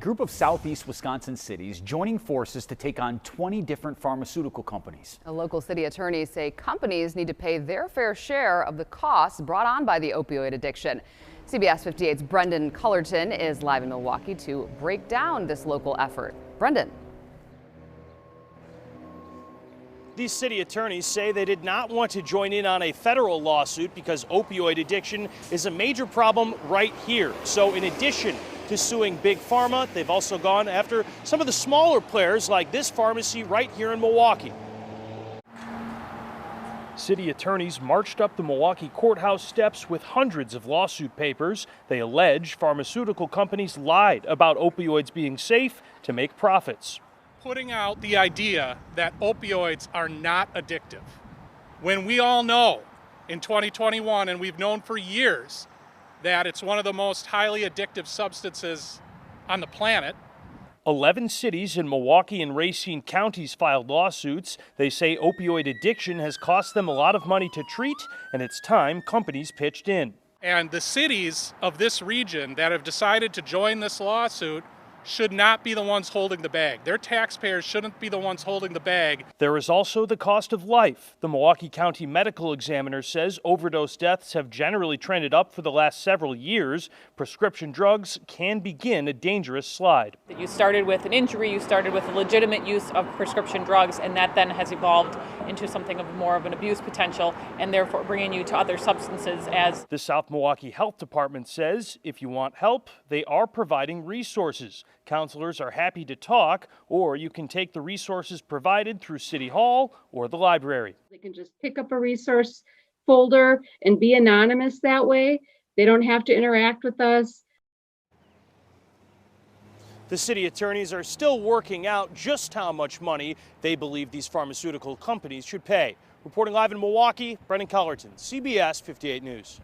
A group of southeast Wisconsin cities joining forces to take on 20 different pharmaceutical companies. Local city attorneys say companies need to pay their fair share of the costs brought on by the opioid addiction. CBS 58's Brendan Cullerton is live in Milwaukee to break down this local effort. Brendan. These city attorneys say they did not want to join in on a federal lawsuit because opioid addiction is a major problem right here. So in addition to suing Big Pharma, they've also gone after some of the smaller players like this pharmacy right here in Milwaukee. City attorneys marched up the Milwaukee courthouse steps with hundreds of lawsuit papers. They allege pharmaceutical companies lied about opioids being safe to make profits. Putting out the idea that opioids are not addictive, when we all know in 2021, and we've known for years, that it's one of the most highly addictive substances on the planet. 11 cities in Milwaukee and Racine counties filed lawsuits. They say opioid addiction has cost them a lot of money to treat, and it's time companies pitched in. And the cities of this region that have decided to join this lawsuit should not be the ones holding the bag. Their taxpayers shouldn't be the ones holding the bag. There is also the cost of life. The Milwaukee County Medical Examiner says overdose deaths have generally trended up for the last several years. Prescription drugs can begin a dangerous slide. You started with an injury, you started with a legitimate use of prescription drugs, and that then has evolved into something of more of an abuse potential, and therefore bringing you to other substances as. The South Milwaukee Health Department says if you want help, they are providing resources. Counselors are happy to talk, or you can take the resources provided through City Hall or the library. They can just pick up a resource folder and be anonymous that way. They don't have to interact with us. The city attorneys are still working out just how much money they believe these pharmaceutical companies should pay. Reporting live in Milwaukee, Brendan Cullerton, CBS 58 News.